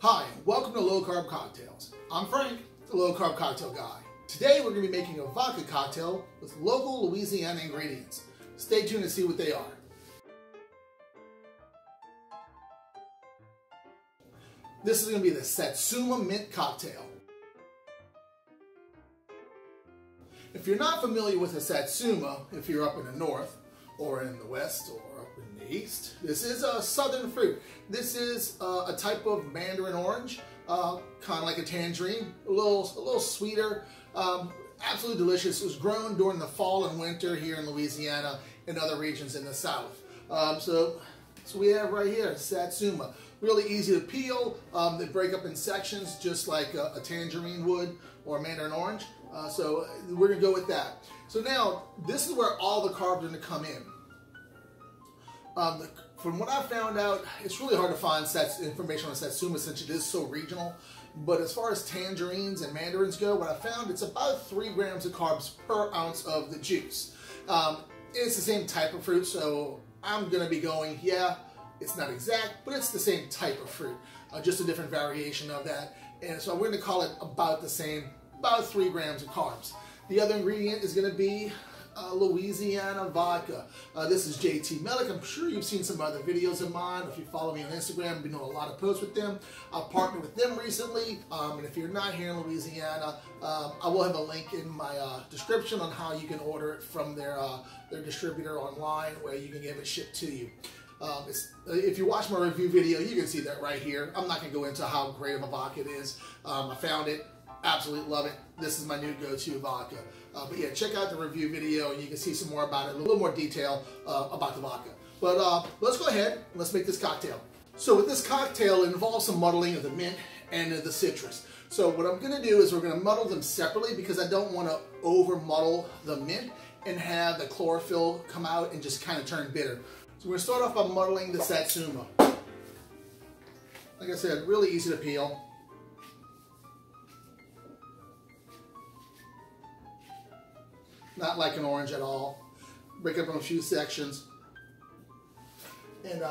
Hi, welcome to Low Carb Cocktails. I'm Frank, the Low Carb Cocktail Guy. Today we're going to be making a vodka cocktail with local Louisiana ingredients. Stay tuned to see what they are. This is going to be the Satsuma Mint Cocktail. If you're not familiar with a Satsuma, if you're up in the north, or in the west, or up in the east, this is a southern fruit. This is a type of mandarin orange, kind of like a tangerine, a little sweeter, absolutely delicious. It was grown during the fall and winter here in Louisiana and other regions in the south. So we have right here, Satsuma. Really easy to peel. They break up in sections just like a tangerine would or a mandarin orange. So we're going to go with that. So now, this is where all the carbs are going to come in. From what I found out, it's really hard to find information on Satsuma since it is so regional. But as far as tangerines and mandarins go, what I found, it's about 3 grams of carbs per ounce of the juice. It's the same type of fruit, so I'm going to be going, yeah, it's not exact, but it's the same type of fruit. Just a different variation of that. And so we're going to call it about the same, about 3 grams of carbs. The other ingredient is going to be Louisiana vodka. This is JT Meleck. I'm sure you've seen some other videos of mine. If you follow me on Instagram, I've been doing a lot of posts with them. I've partnered with them recently. And if you're not here in Louisiana, I will have a link in my description on how you can order it from their distributor online, where you can get it shipped to you. If you watch my review video, you can see that right here. I'm not going to go into how great of a vodka it is. I found it. Absolutely love it. This is my new go-to vodka. But yeah, check out the review video and you can see some more about it, a little more detail about the vodka. But let's go ahead and let's make this cocktail. So with this cocktail, it involves some muddling of the mint and the citrus. So what I'm going to do is we're going to muddle them separately because I don't want to over muddle the mint and have the chlorophyll come out and just kind of turn bitter. So we're going to start off by muddling the Satsuma. Like I said, really easy to peel. Not like an orange at all. Break it up in a few sections. And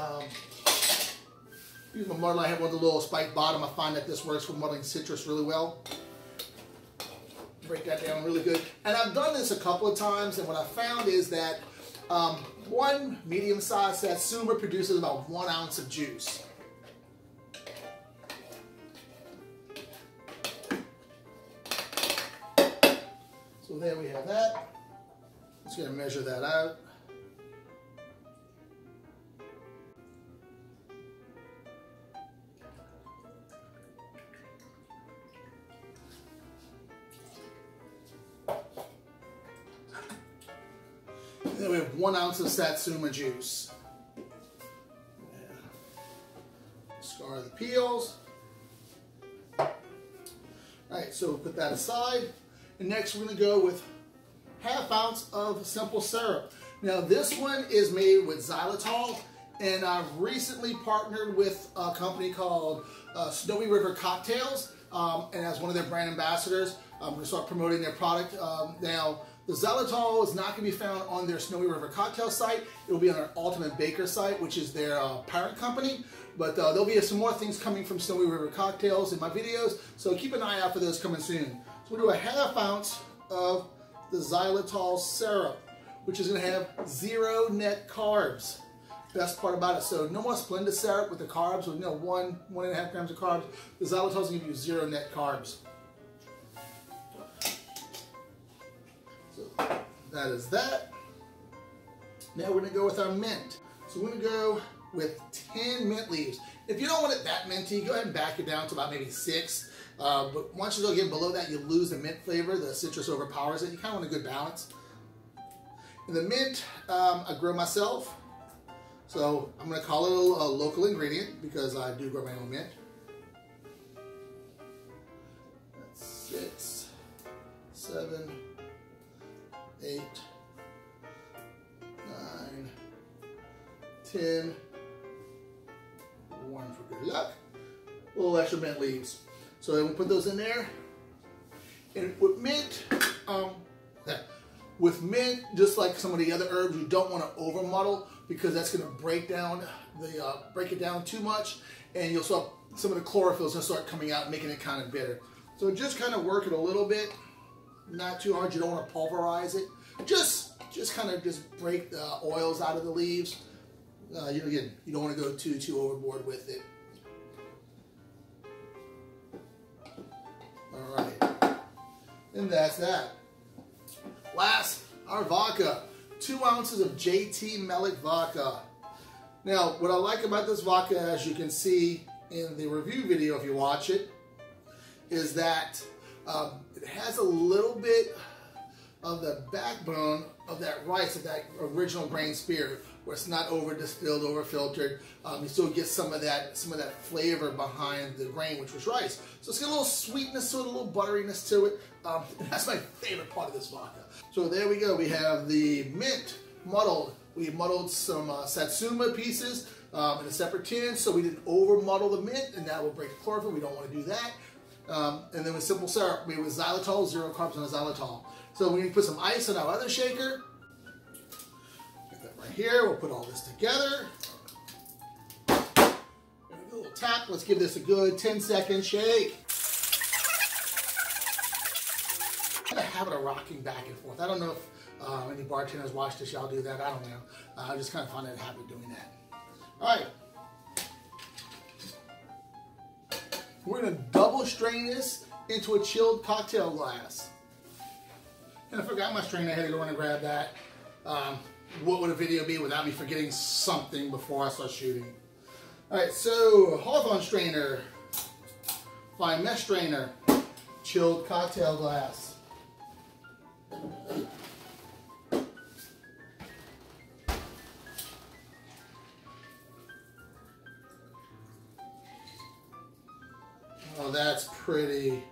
use my muddle. I have one with a little spiked bottom. I find that this works for muddling citrus really well. Break that down really good. And I've done this a couple of times, and what I found is that one medium-sized Satsuma produces about 1 ounce of juice. So there we have that. Just going to measure that out. And then we have 1 ounce of Satsuma juice. Scar the peels. Alright, so we'll put that aside. And next we're going to go with 1/2 ounce of simple syrup. Now this one is made with xylitol, and I've recently partnered with a company called Snowy River Cocktails, and as one of their brand ambassadors, I'm going to start promoting their product. Now the xylitol is not going to be found on their Snowy River Cocktail site. It will be on our Ultimate Baker site, which is their parent company. But there'll be some more things coming from Snowy River Cocktails in my videos, so keep an eye out for those coming soon. So we'll do 1/2 ounce of the xylitol syrup, which is going to have 0 net carbs. Best part about it. So no more Splenda syrup with the carbs, with 1.5 grams of carbs. The xylitol is going to give you 0 net carbs. So that is that. Now we're going to go with our mint. So we're going to go with 10 mint leaves. If you don't want it that minty, go ahead and back it down to about maybe 6. But once you go get below that, you lose the mint flavor. The citrus overpowers it. You kind of want a good balance. And the mint, I grow myself. So I'm going to call it a local ingredient because I do grow my own mint. That's 6, 7, 8, 9, 10. 1 for good luck. A little extra mint leaves. So then we'll put those in there. And with mint, just like some of the other herbs, you don't want to over muddle because that's going to break it down too much, and you'll start some of the chlorophyll is going to start coming out, making it kind of bitter. So just kind of work it a little bit, not too hard. You don't want to pulverize it. Just kind of just break the oils out of the leaves. Again, you don't want to go too overboard with it. All right, and that's that. Last, our vodka. 2 ounces of JT Meleck Vodka. Now, what I like about this vodka, as you can see in the review video if you watch it, is that it has a little bit of the backbone of that rice, of that original grain spirit, where it's not over distilled, over filtered. You still get some of that flavor behind the grain, which was rice. So it's got a little sweetness to it, a little butteriness to it. That's my favorite part of this vodka. So there we go. We have the mint muddled. We muddled some Satsuma pieces in a separate tin, so we didn't over muddle the mint, and that will break the chlorophyll. We don't want to do that. And then with simple syrup, we with xylitol, 0 carbs on the xylitol. So we need to put some ice in our other shaker. Get that right here. We'll put all this together. And a little tap. Let's give this a good 10-second shake. I have a habit of rocking back and forth. I don't know if any bartenders watch this, y'all do that. I don't know. I just kind of find it a habit of doing that. All right. We're going to double strain this into a chilled cocktail glass. And I forgot my strainer. I had to go in and grab that. What would a video be without me forgetting something before I start shooting? All right, so Hawthorne strainer, fine mesh strainer, chilled cocktail glass. Oh, that's pretty.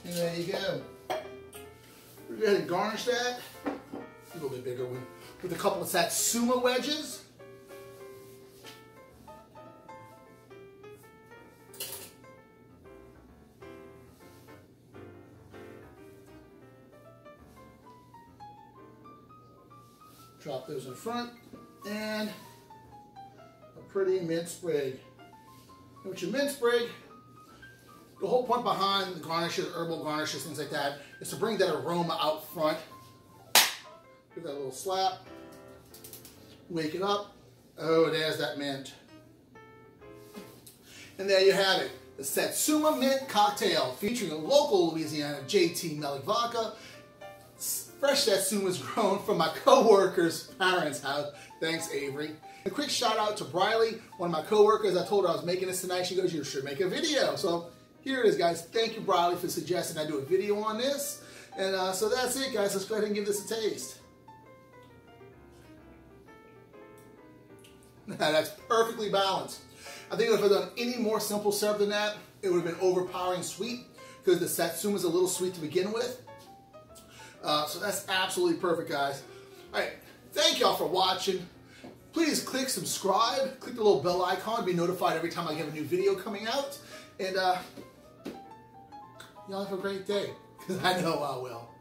And there you go. We're going to garnish that, a little bit bigger one, with a couple of Satsuma wedges. Drop those in front, and a pretty mint sprig. And with your mint sprig, the whole point behind the garnishes, herbal garnishes, things like that, is to bring that aroma out front. Give that a little slap. Wake it up. Oh, there's that mint. And there you have it. The Satsuma Mint Cocktail, featuring a local Louisiana JT Meleck Vodka. Fresh Satsuma is grown from my co-worker's parents' house. Thanks, Avery. A quick shout out to Briley, one of my co-workers. I told her I was making this tonight. She goes, you should make a video. So here it is, guys. Thank you, Briley, for suggesting I do a video on this. And so that's it, guys. Let's go ahead and give this a taste. That's perfectly balanced. I think if I'd done any more simple syrup than that, it would have been overpowering sweet, because the Satsuma is a little sweet to begin with. So that's absolutely perfect, guys. All right, thank y'all for watching. Please click subscribe, click the little bell icon to be notified every time I have a new video coming out. And y'all have a great day, because I know I will.